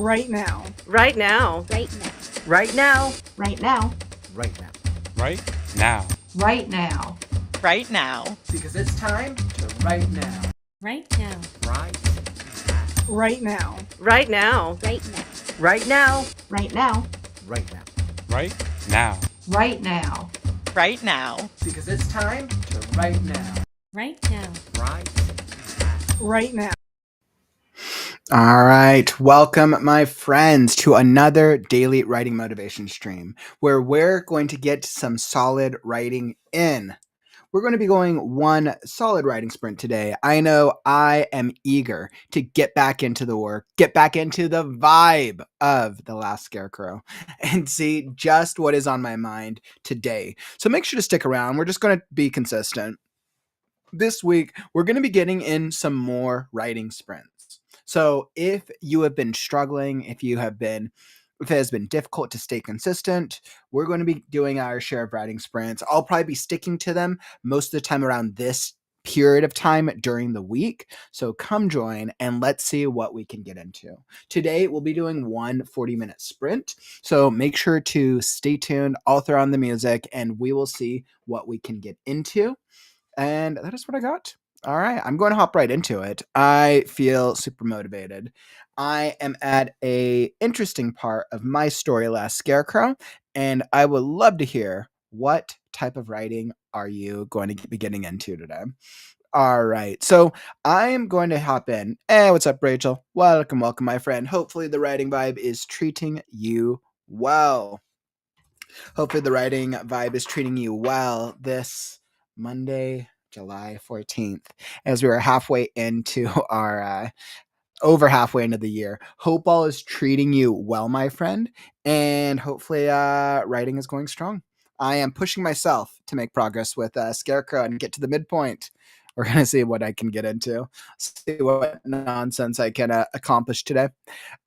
Right now. Right now. Right now. Right now. Right now. Right now. Right now. Right now. Right now. Because it's time to right now. Right now. Right Right now. Right now. Right now. Right now. Right now. Right now. Right now. Right now. Right now. Because it's time to right now. Right now. Right Right now. All right. Welcome, my friends, to another daily writing motivation stream where we're going to get some solid writing in. We're going to be going one solid writing sprint today. I know I am eager to get back into the work, get back into the vibe of The Last Scarecrow, and see just what is on my mind today. So make sure to stick around. We're just going to be consistent. This week, we're going to be getting in some more writing sprints. So if you have been struggling, if it has been difficult to stay consistent, we're going to be doing our share of writing sprints. I'll probably be sticking to them most of the time around this period of time during the week. So come join and let's see what we can get into. Today, we'll be doing one 40-minute sprint. So make sure to stay tuned. I'll throw on the music and we will see what we can get into. And that is what I got. All right, I'm going to hop right into it. I feel super motivated. I am at a interesting part of my story, Last Scarecrow, and I would love to hear what type of writing are you going to be getting into today. All right, so I am going to hop in. Hey, what's up, Rachel? Welcome, my friend. Hopefully the writing vibe is treating you well. Hopefully the writing vibe is treating you well this Monday, July 14th, as we are halfway into our over halfway into the year. Hope all is treating you well, my friend, and hopefully writing is going strong. I am pushing myself to make progress with Scarecrow and get to the midpoint. We're going to see what I can get into, see what nonsense I can accomplish today.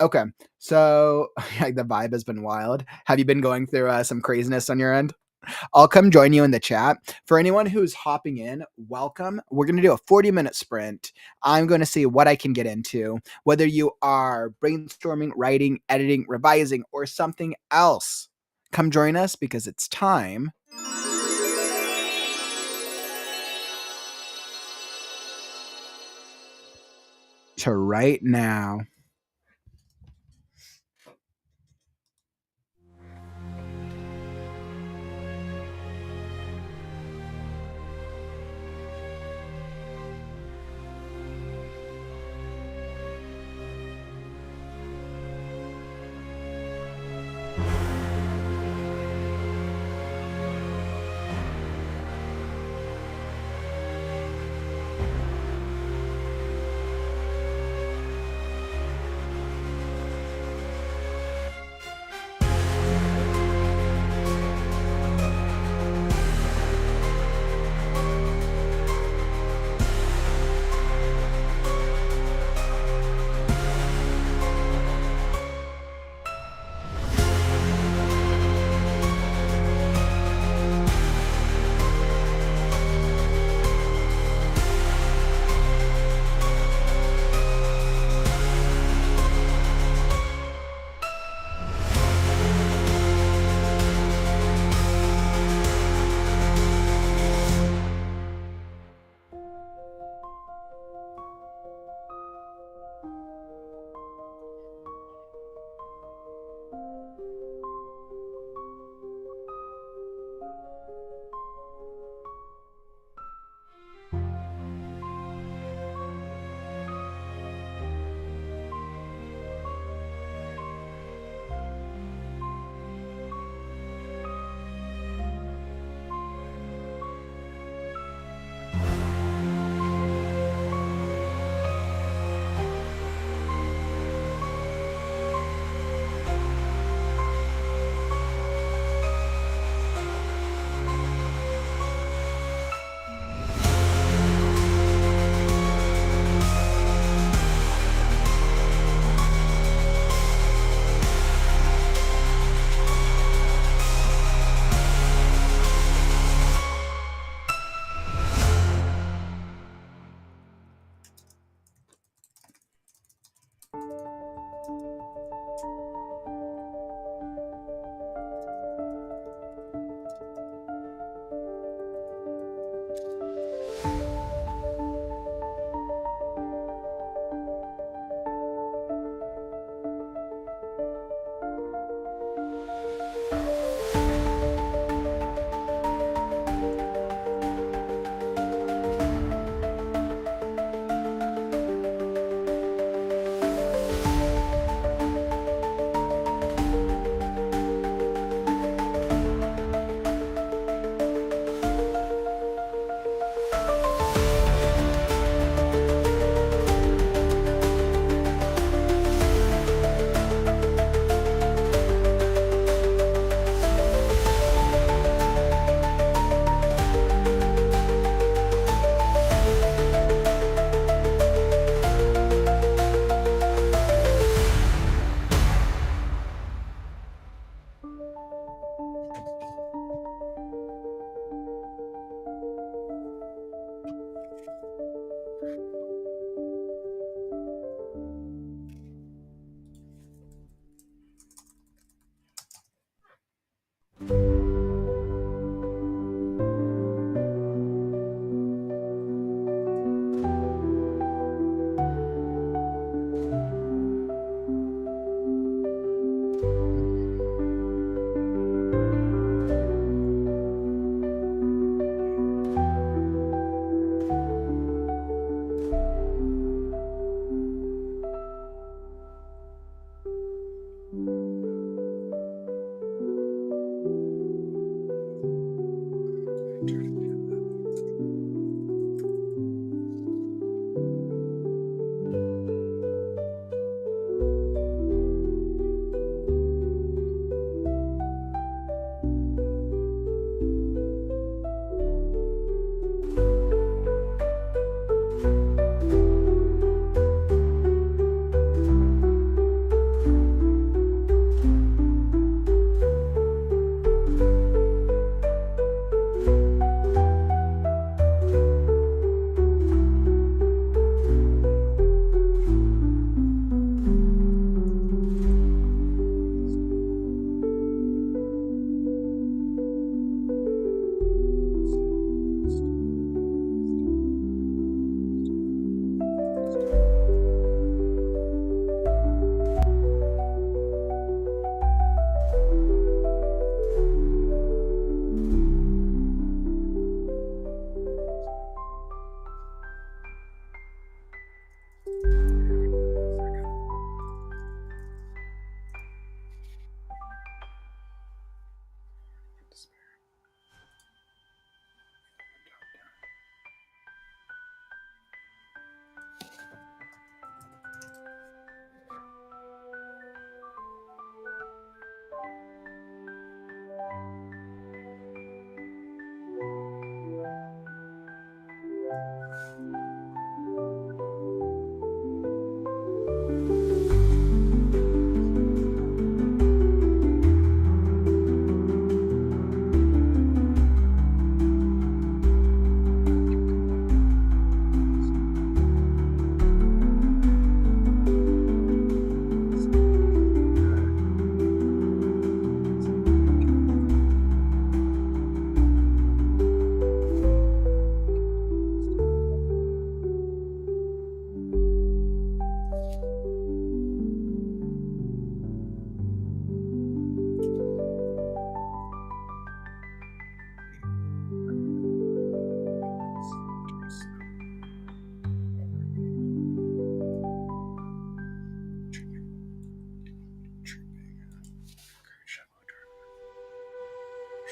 Okay, so the vibe has been wild. Have you been going through some craziness on your end? I'll come join you in the chat. For anyone who's hopping in, welcome. We're going to do a 40-minute sprint. I'm going to see what I can get into, whether you are brainstorming, writing, editing, revising, or something else. Come join us because it's time to write now.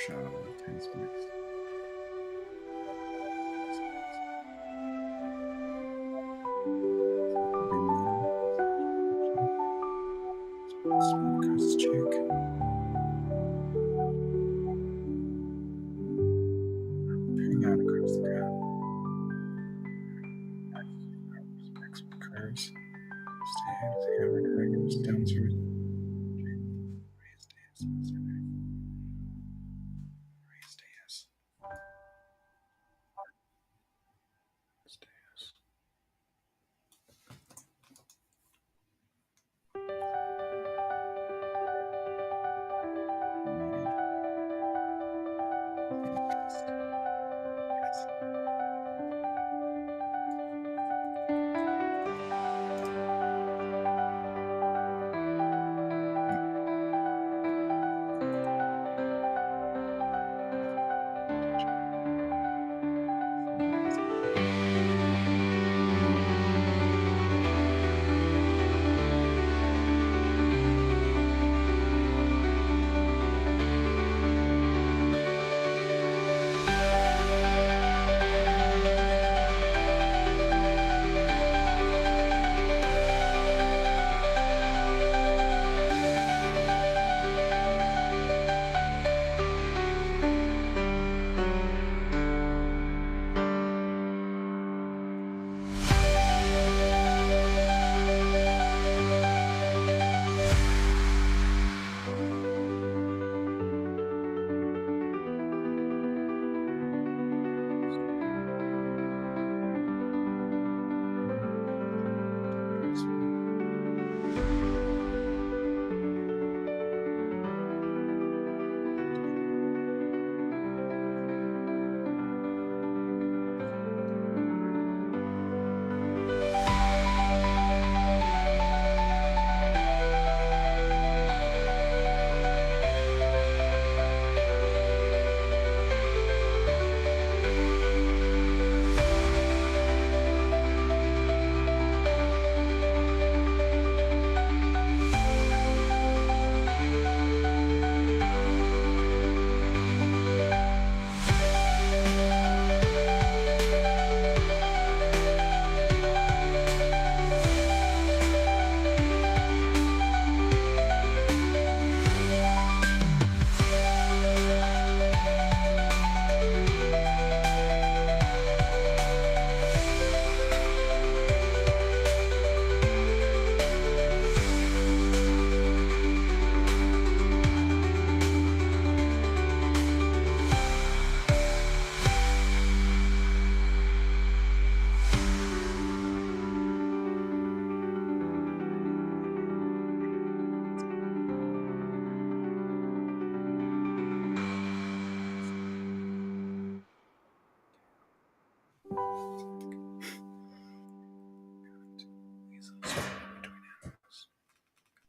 shadow with his mix. Smooth across his cheek. Appearing out across the ground. Next curves. Staves, hammer daggers, stone swords. Raised hands. Raised hands. Staves.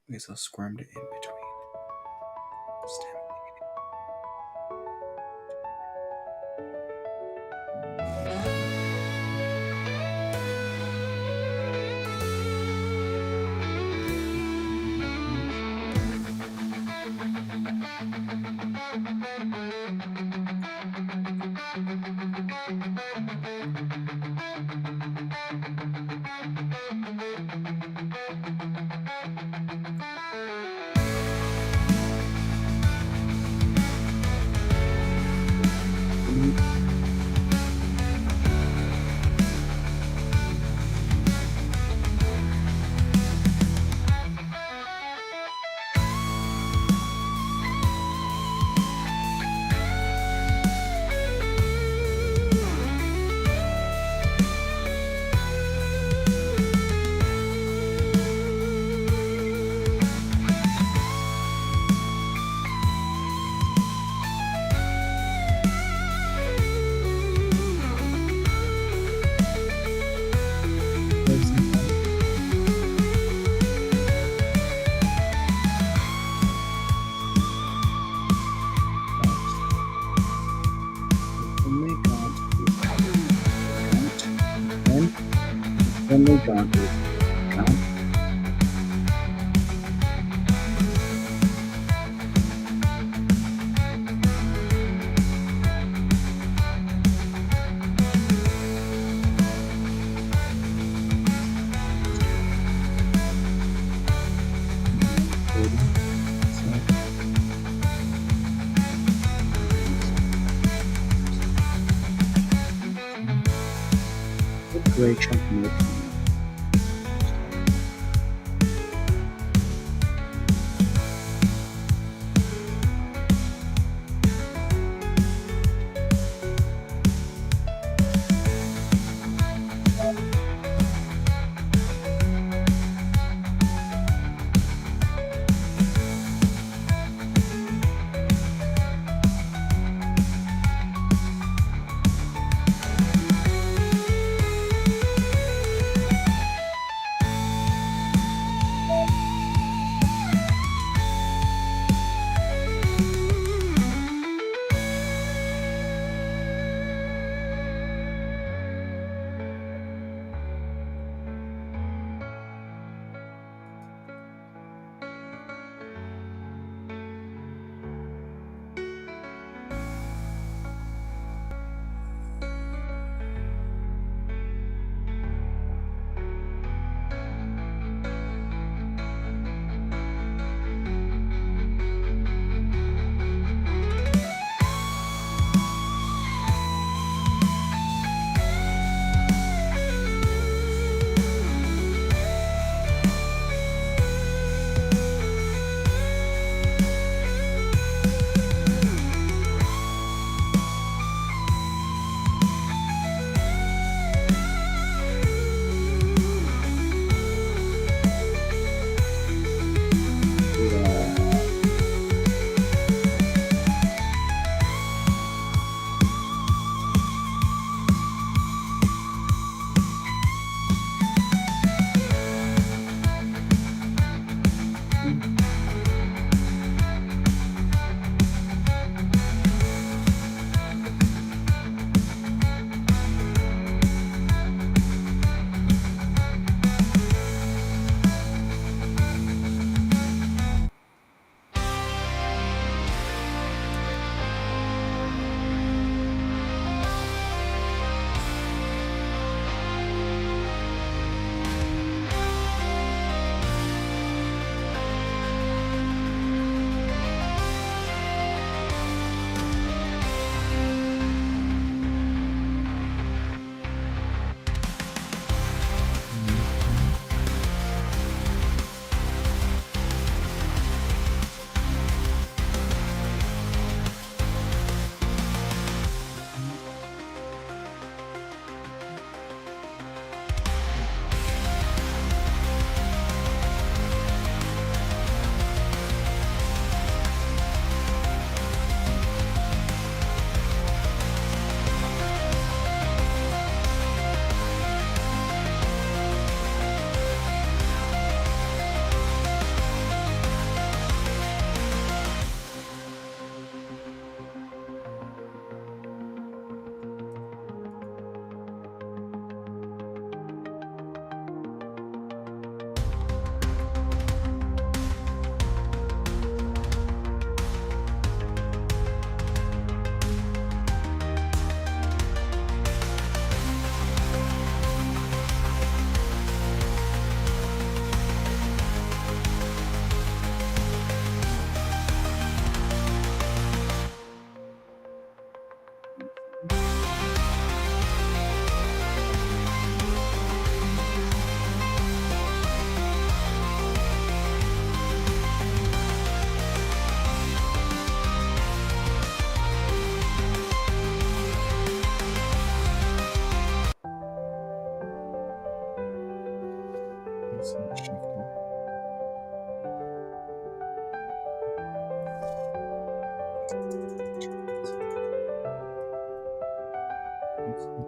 Weasel squirmed in between. Friendly donkeys. Count. very chunky note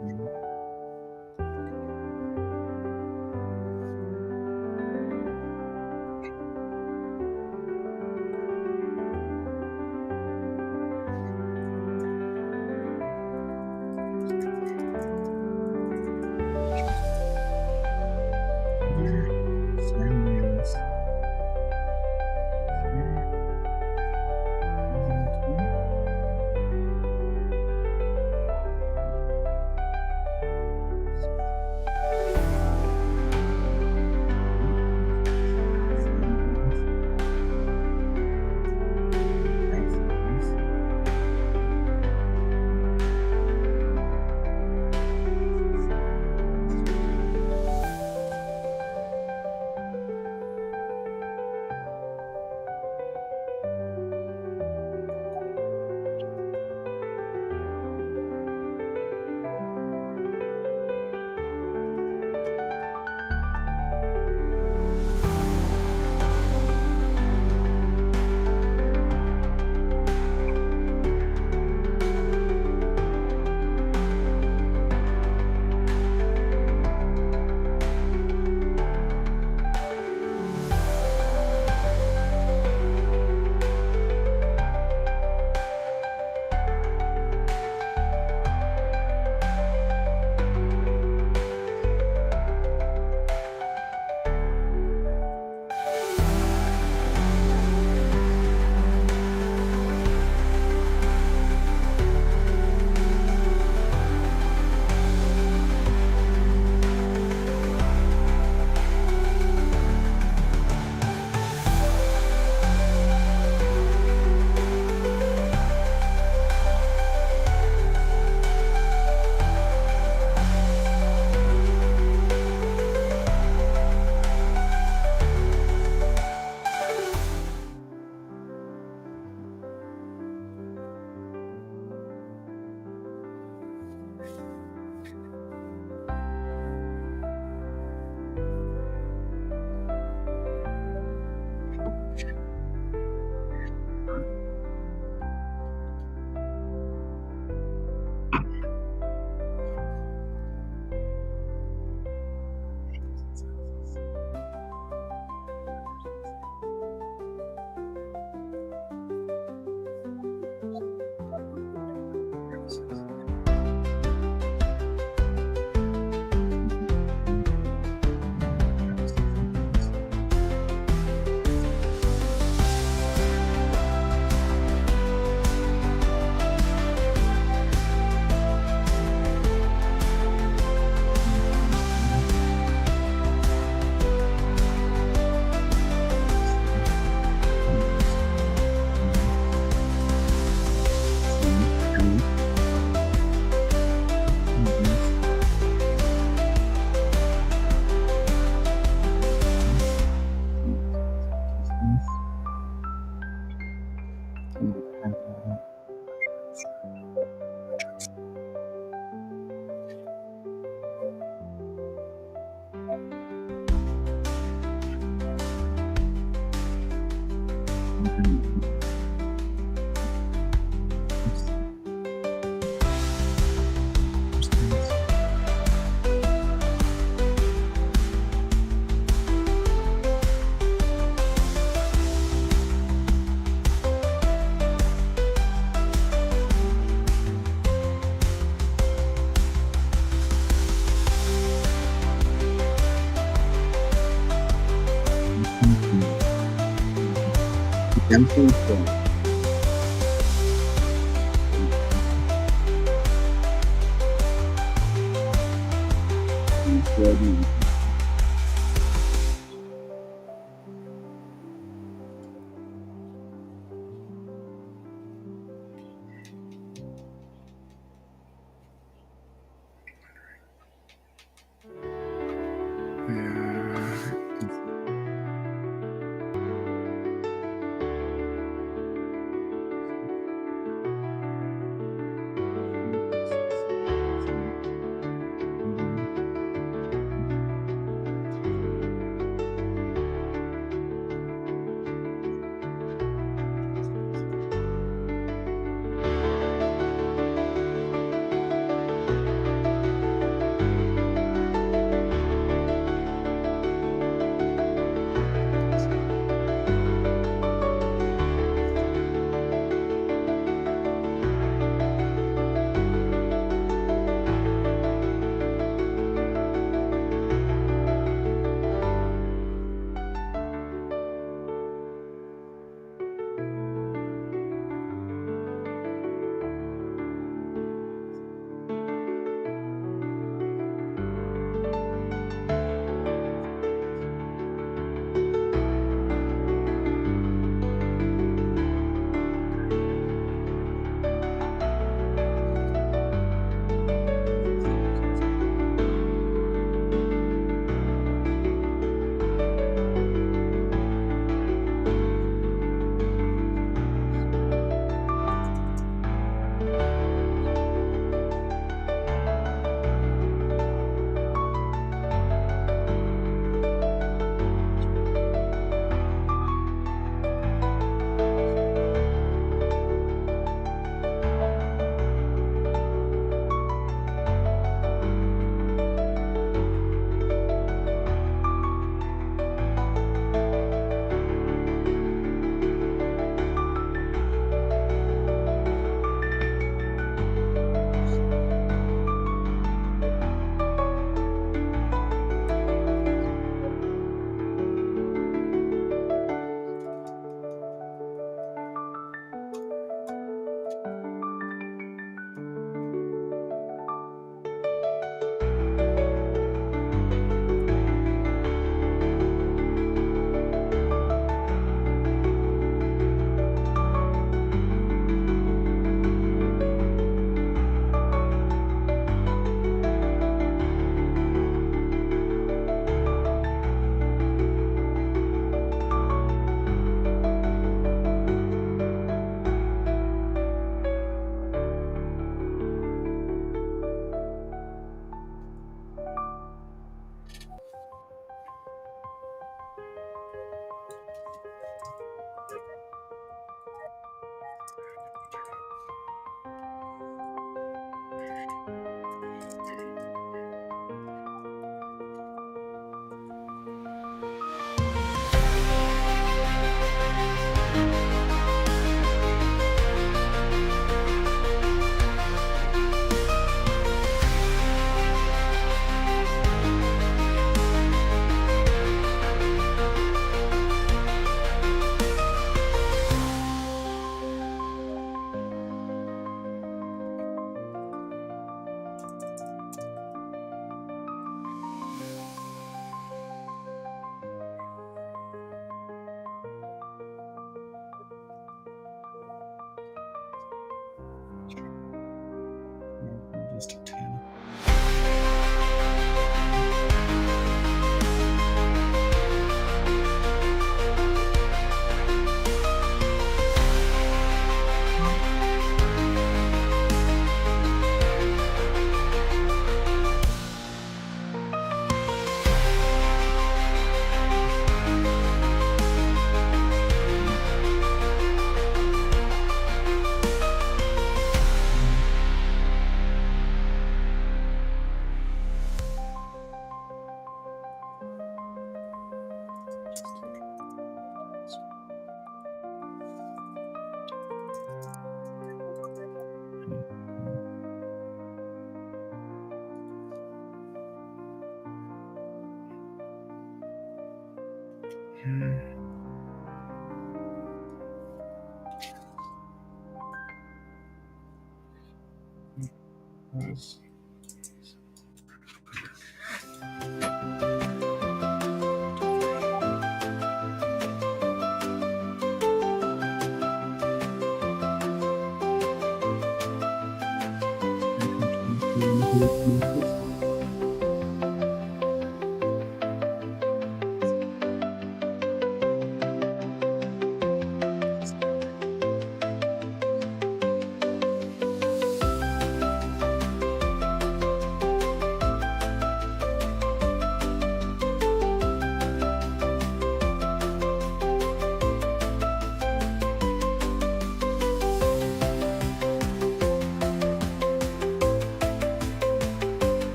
coming up.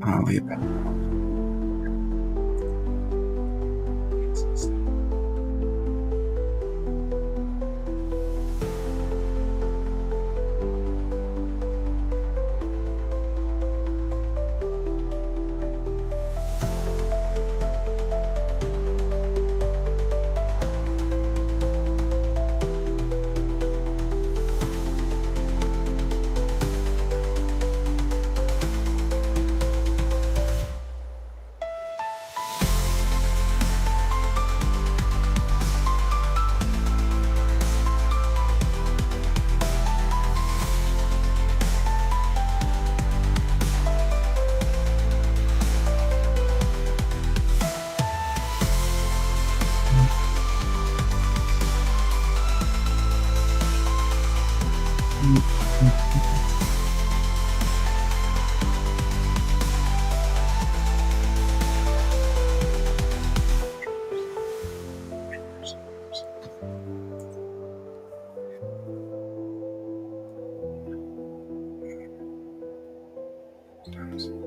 I'll leave it. This week.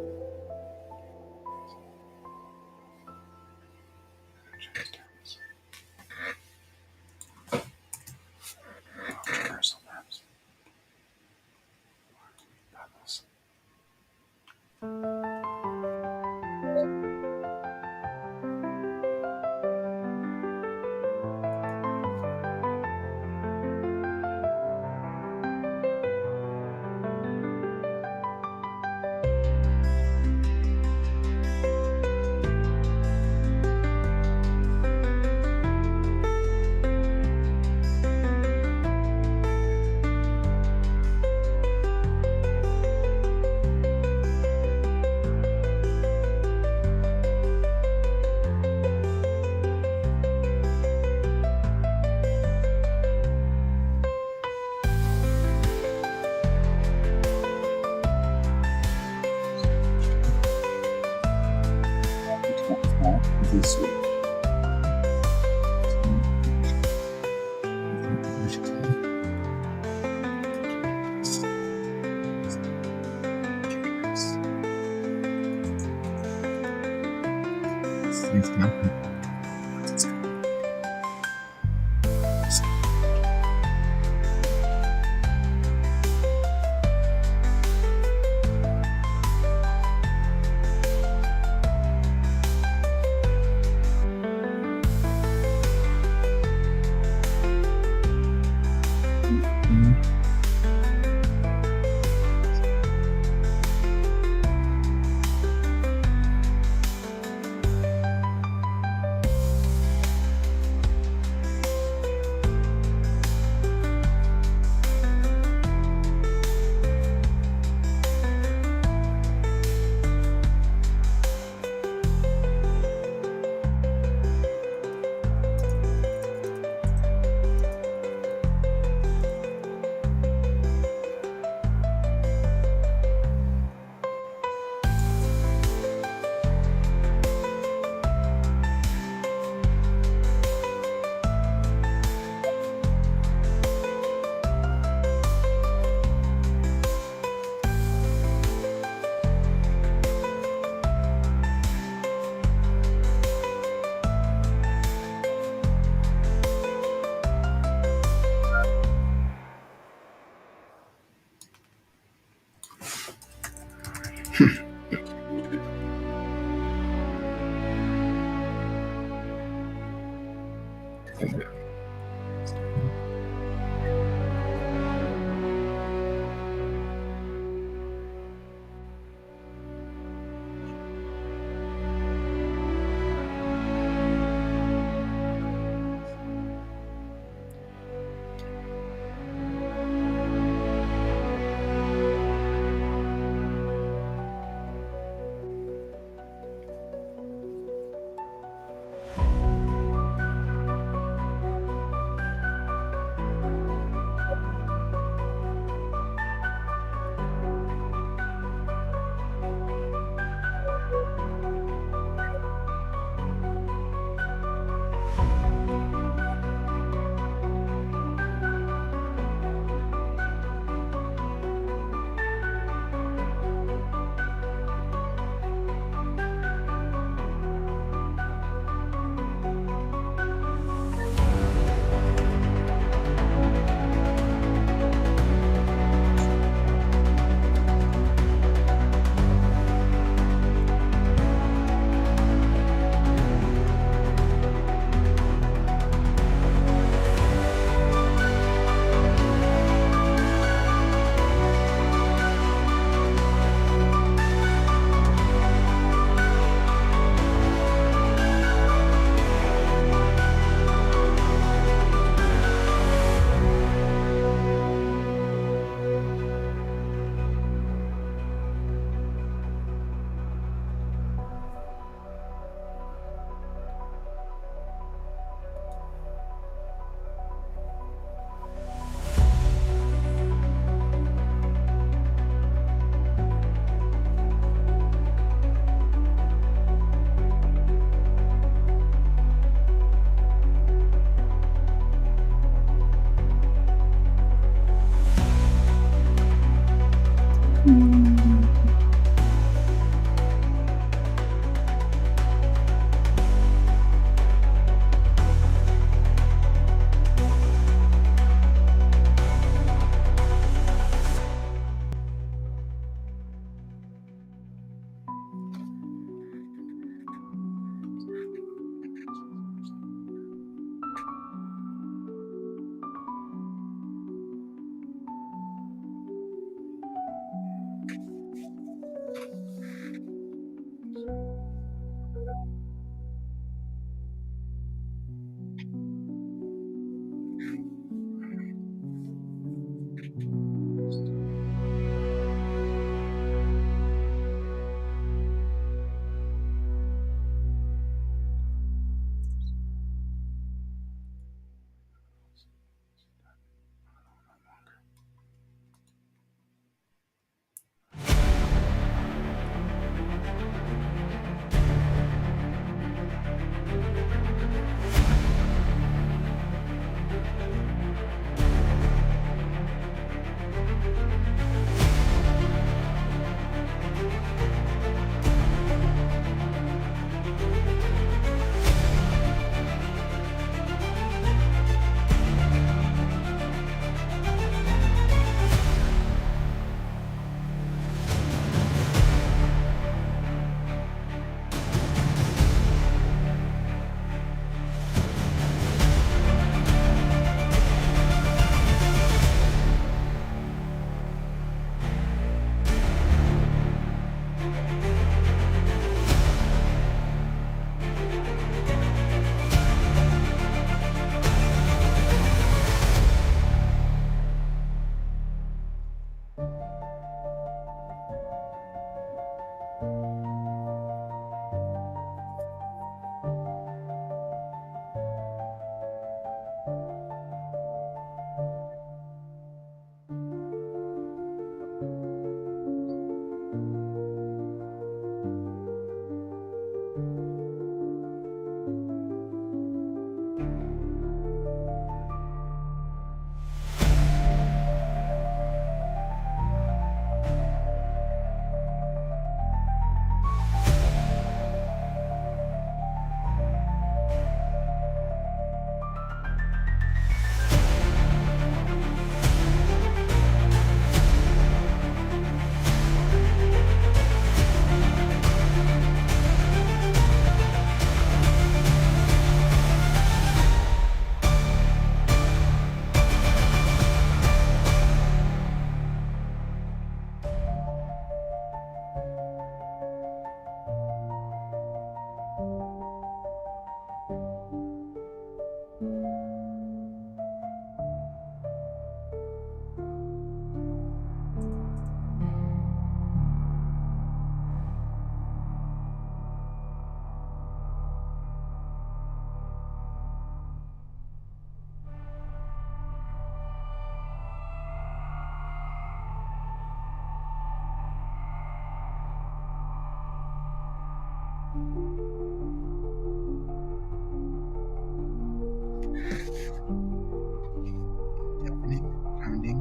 Deafening, pounding,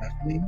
deafening.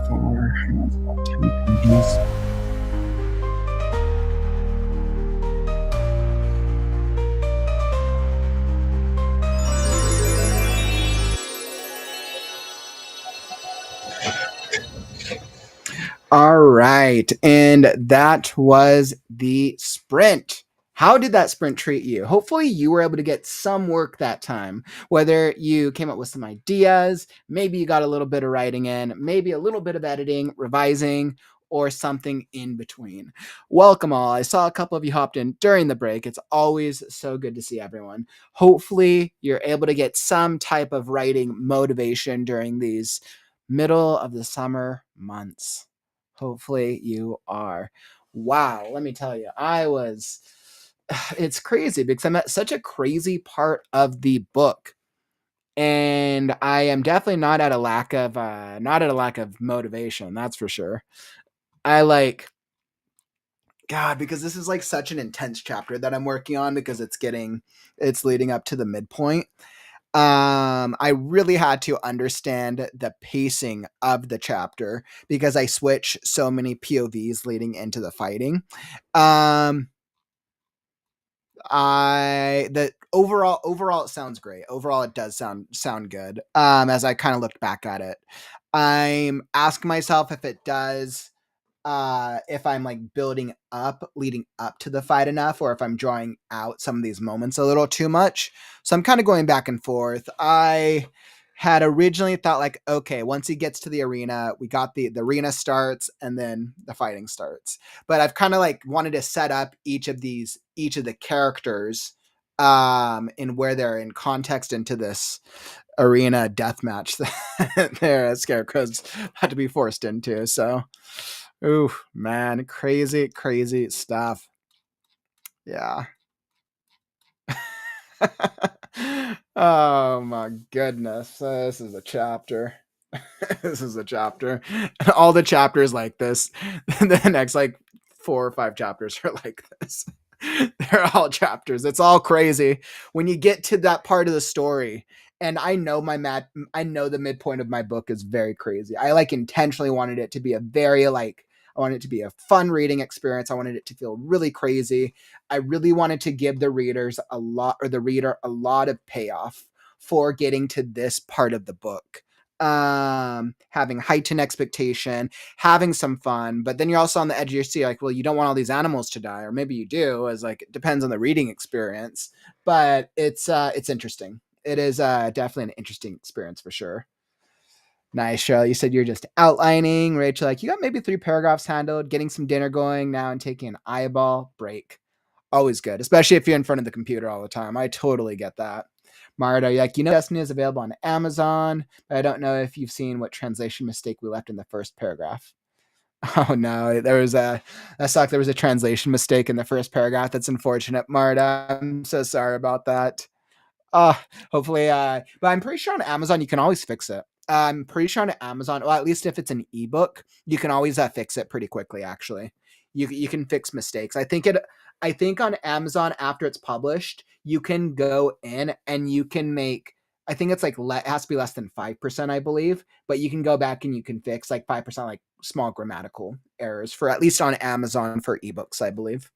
Four, 10 pages. All right. And that was the sprint. How did that sprint treat you? Hopefully, you were able to get some work that time, whether you came up with some ideas, maybe you got a little bit of writing in, maybe a little bit of editing, revising, or something in between. Welcome all. I saw a couple of you hopped in during the break. It's always so good to see everyone. Hopefully, you're able to get some type of writing motivation during these middle of the summer months. Hopefully you are. Wow, let me tell you, it's crazy because I'm at such a crazy part of the book. And I am definitely not at a lack of motivation, that's for sure. God, because this is like such an intense chapter that I'm working on because it's leading up to the midpoint. I really had to understand the pacing of the chapter because I switch so many POVs leading into the fighting. The overall it sounds great. Overall it does sound good. As I kind of looked back at it, I'm asking myself if I'm like building up leading up to the fight enough, or if I'm drawing out some of these moments a little too much. So I'm kind of going back and forth. I had originally thought like, okay, once he gets to the arena, we got the arena starts and then the fighting starts. But I've kind of like wanted to set up each of the characters in where they're in context into this arena death match that their Scarecrow's had to be forced into. So ooh, man, crazy stuff. Yeah. Oh my goodness. This is a chapter. This is a chapter. All the chapters like this. The next like 4 or 5 chapters are like this. They're all chapters. It's all crazy when you get to that part of the story. And I know the midpoint of my book is very crazy. I like intentionally wanted it to be I wanted it to be a fun reading experience. I wanted it to feel really crazy. I really wanted to give the reader a lot of payoff for getting to this part of the book. having heightened expectation, having some fun, but then you're also on the edge of your seat, like, well, you don't want all these animals to die, or maybe you do, as like it depends on the reading experience. But it's interesting. It is definitely an interesting experience for sure. Nice, Cheryl. You said you're just outlining. Rachel, like, you got maybe 3 paragraphs handled, getting some dinner going now and taking an eyeball break. Always good, especially if you're in front of the computer all the time. I totally get that. Marta, you're like, Destiny is available on Amazon, but I don't know if you've seen what translation mistake we left in the first paragraph. Oh no, there was a translation mistake in the first paragraph. That's unfortunate, Marta. I'm so sorry about that. Hopefully, but I'm pretty sure on Amazon you can always fix it. I'm pretty sure on Amazon, well, at least if it's an ebook, you can always fix it pretty quickly. Actually, you can fix mistakes. I think on Amazon after it's published, you can go in and you can make. I think it's like it has to be less than 5%, I believe, but you can go back and you can fix like 5%, like small grammatical errors for at least on Amazon for ebooks, I believe.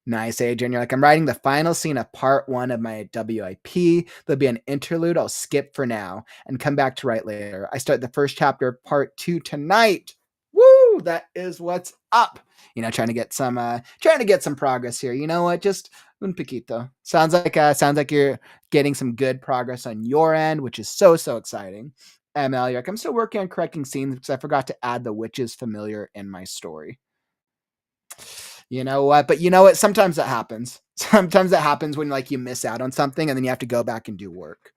Nice, Adrian. You're like, I'm writing the final scene of part 1 of my WIP. There'll be an interlude I'll skip for now and come back to write later. I start the first chapter of part 2 tonight. Woo! That is what's up. Trying to get some progress here. You know what? Just un poquito. Sounds like you're getting some good progress on your end, which is so exciting. ML, you're like, I'm still working on correcting scenes because I forgot to add the witch's familiar in my story. You know what? But you know what? Sometimes that happens. Sometimes that happens when like you miss out on something and then you have to go back and do work.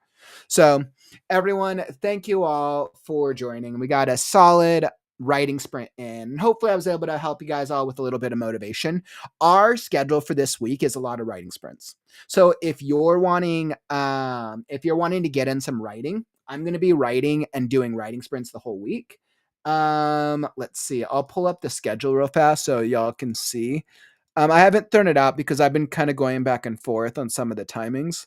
So everyone, thank you all for joining. We got a solid writing sprint in. Hopefully I was able to help you guys all with a little bit of motivation. Our schedule for this week is a lot of writing sprints. So if you're wanting to get in some writing, I'm going to be writing and doing writing sprints the whole week. Let's see. I'll pull up the schedule real fast so y'all can see. I haven't thrown it out because I've been kind of going back and forth on some of the timings.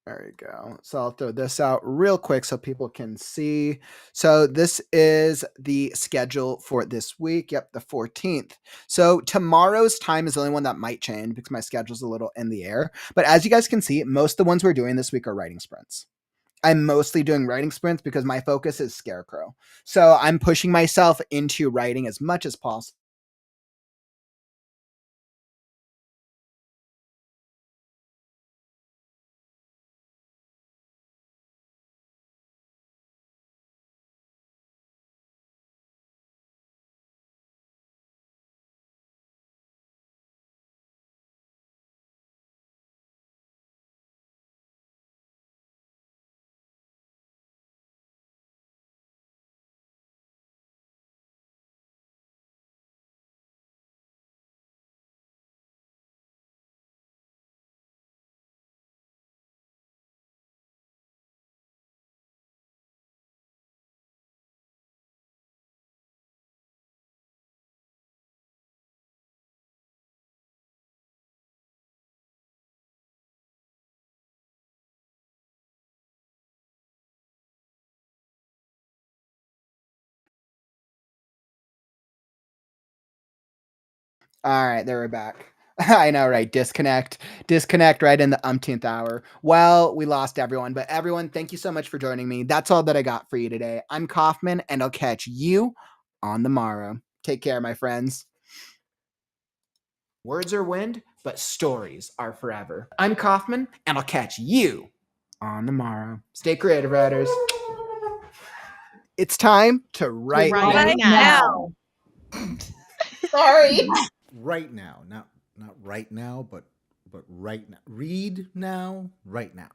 There we go. So I'll throw this out real quick so people can see. So this is the schedule for this week. Yep, the 14th. So tomorrow's time is the only one that might change because my schedule's a little in the air. But as you guys can see, most of the ones we're doing this week are writing sprints. I'm mostly doing writing sprints because my focus is Scarecrow. So I'm pushing myself into writing as much as possible. All right, there we're back. I know, right? Disconnect right in the umpteenth hour. Well, we lost everyone, but everyone, thank you so much for joining me. That's all that I got for you today. I'm Kaufman, and I'll catch you on the morrow. Take care, my friends. Words are wind, but stories are forever. I'm Kaufman, and I'll catch you on the morrow. Stay creative, writers. It's time to write Right now. Sorry. Right now, not right now, but right now. Read now, right now.